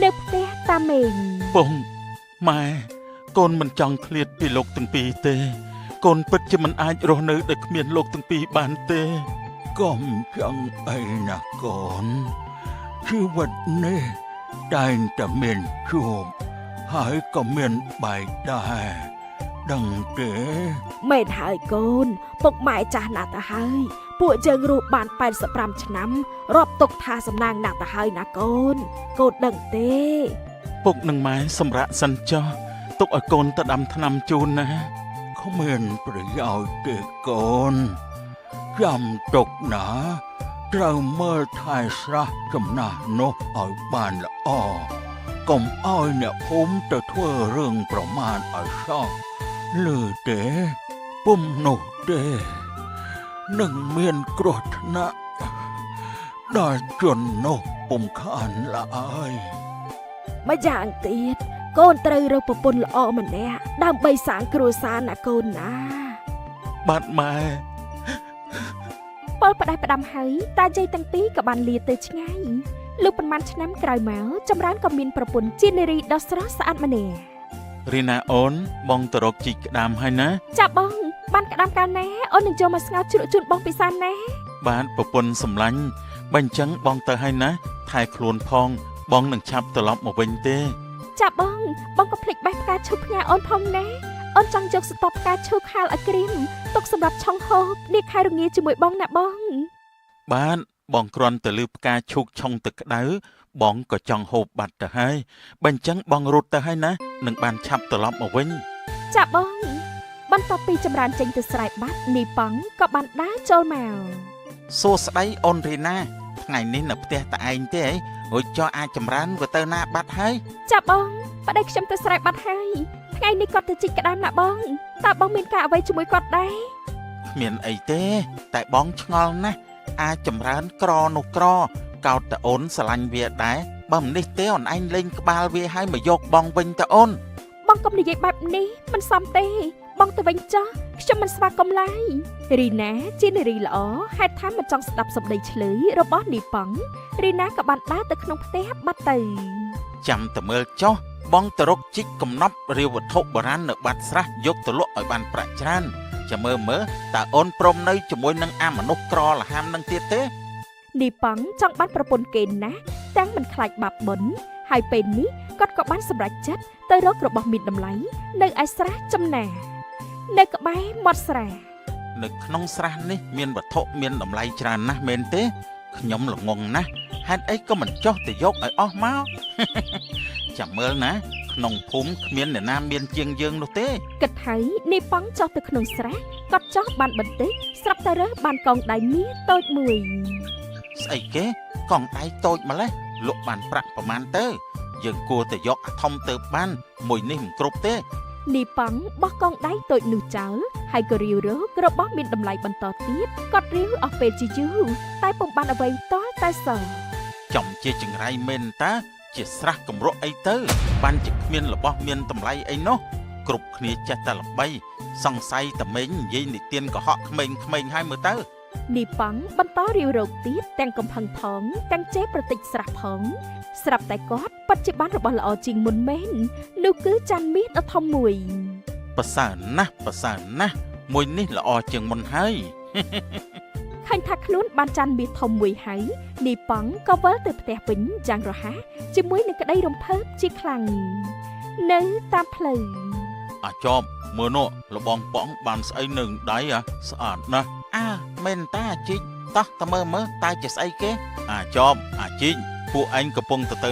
នៅផ្ទះតាមេងពងម៉ែកូនមិនចង់ឃ្លាតពីលោកទាំងពីរទេកូនពិតជាមិនអាចរស់នៅដោយគ្មានលោកទាំងពីរបានទេកុំចង់អីណាកូនជីវិតនេះតែងតែមានជួបហើយក៏មានបែកដែរដឹងទេមែនហើយកូនពុកម៉ែចាស់ណាស់ទៅហើយពួកយើងរស់បាន85ឆ្នាំរាប់ទុកថាសំណាងណាស់ទៅហើយណាកូនកូនដឹងទេពុកនឹងម៉ែសម្រាប់សិនចុះទុកឲ្យកូនទៅដាំថ្នាំជូនណាគ្មានប្រយោជន៍ទេកូនចាំទុកណាត្រូវមើលថែស្រះចំណាស់នោះឲ្យបានល្អកុំឲ្យអ្នកភូមិទៅធ្វើរឿងប្រមាថឲ្យសោះលឺទេពុំនោះទេនឹងមានគ្រោះថ្នាក់ដល់ជននោះពុំខានឡើយម្យ៉ាងទៀតកូនត្រូវរកប្រពន្ធល្អម្នាក់ដើម្បីសាងគ្រួសារណាកូនណាបាទម៉ែពលផ្ដាច់ផ្ដាំហើយតាយាយទាំងពីរក៏បានលាទៅឆ្ងាយលុះប៉ុន្មានឆ្នាំក្រោយមកចម្រើនក៏មានប្រពន្ធជានារីដ៏ស្រស់ស្អាតម្នាក់រីណាអូនបងទៅរកជីកក្តាមហើយណាចាបងបានក្តាមកាលណាអូននឹងយកមកស្ងោរជ្រក់ជូនបងពិសាណាបាទប្រពន្ធសម្លាញ់បើអញ្ចឹងបងទៅហើយណាថែខ្លួនផងបងនឹងឆាប់ត្រឡប់មកវិញទេចាបងក៏ភ្លេចបេះផ្កាឈូកផ្ញើអូនផងណាអូនចង់យកស្ទប់ផ្កាឈូកហាលឲ្យក្រៀមទុកសម្រាប់ឆុងហូបនេះខែរងាជាមួយបងណាបងបាទបងគ្រាន់តែលឺផ្កាឈូកឆុងទឹកក្តៅបងក៏ចង់ហូបបាត់ទៅហើយបើអញ្ចឹងបងរត់ទៅហើយណានឹងបានឆាប់ត្រឡប់មកវិញចាបងបន្ទាប់ពីចម្រើនចេញទៅស្រែបាត់នីប៉ង់ក៏បានដើរចូលមកសួស្ដីអូនរីណាថ្ងៃនេះនៅផ្ទះតែឯងទេរួចចោះអាចចម្រើនទៅណាបាត់ហើយចាបងប្តីខ្ញុំទៅស្រែបាត់ហើយថ្ងៃនេះគាត់ទៅជីកក្តាមណាបងតើបងមានការអ្វីជាមួយគាត់ដែរគ្មានអីទេតែបងឆ្ងល់ណាស់អាចចម្រើនក្រនោះក្រកោតតអូនស្រឡាញ់វាដែរបើមិននេះទេអូនឯងលេងក្បាលវាឲ្យមកយកបងវិញតអូនបងកុំនិយាយបែបនេះមិនសមទេបងទៅវិញចោះខ្ញុំមិនស្វាគមន៍ឡើយរីណាជានារីល្អហេតុថាមិនចង់ស្ដាប់សម្ដីឆ្លើយរបស់នីប៉ង់រីណាក៏បានដើរទៅក្នុងផ្ទះបាត់ទៅចាំតែមើលចោះបងទៅរកជីកកំណប់រាវវត្ថុបុរាណនៅបាត់ស្រះយកទៅលក់ឲ្យបានប្រាក់ច្រើនចាំមើលតើអូនព្រមនៅជាមួយនឹងអាមនុស្សក្រលហាមនឹងទៀតទេនីប៉ង់ចង់បានប្រពន្ធគេណាស់ទាំងមិនខ្លាចបាបបុណ្យហើយពេលនេះគាត់ក៏បានសម្រេចចិត្តទៅរករបស់មានតម្លៃនៅឯស្រះចំណានៅក្បែរមាត់ស្រះនៅក្នុងស្រះនេះមានវត្ថុមានតម្លៃច្រើនណាស់មែនទេខ្ញុំល្ងងណាស់ហេតុអីក៏មិនចោះទៅយកឲ្យអស់មកចាំមើលណាក្នុងភូមិគ្មានអ្នកណាមានជាងយើងនោះទេគិតហើយនីប៉ង់ចុះទៅក្នុងស្រះគាត់ចុះបានបន្តិចស្រាប់តែរើសបានកងដៃមាសតូចមួយស្អីគេកងដៃតូចម្លេះលក់បានប្រាក់ប្រមាណទៅយើងគួរតែយកអាធំទៅបានមួយនេះមិនគ្រប់ទេនីប៉ង់បោះកងដៃតូចនោះចោលហើយក៏រាវរករបស់មានតម្លៃបន្តទៀតគាត់រាវអស់ពេលជាយូរតែពុំបានអ្វីតតែសោះចំជាចង្រៃមែនតាជាស្រះកម្រក់អីទៅបានជាគ្មានរបស់មានតម្លៃអីនោះគ្រប់គ្នាចេះតែល្បីសង្ស័យតែមេងនិយាយនិទានកុហកក្មេងៗហើយមើលទៅនីប៉ង់បន្តរាវរកទៀតទាំងកំផឹងផងទាំងចេះប្រតិចស្រះផងស្រាប់តែគាត់ពិតជាបានរបស់ល្អជាងមុនមែននោះគឺចាន់មាសដ៏ធំមួយប្រសើរណាស់មួយនេះល្អជាងមុនហើយឃើញថាខ្លួនបានចាន់មាសធំមួយហើយនីប៉ង់ក៏វិលទៅផ្ទះវិញយ៉ាងរហ័សជាមួយនឹងក្តីរំភើបជាខ្លាំងនៅតាមផ្លូវអាចប់មើលនោះលបងប៉ងបានស្អីនឹងដៃស្អាតណាស់មែនតាអាជីកតោះតើមើលតើជាស្អីគេអាចប់អាជីកពួកឯងកំពុងទៅ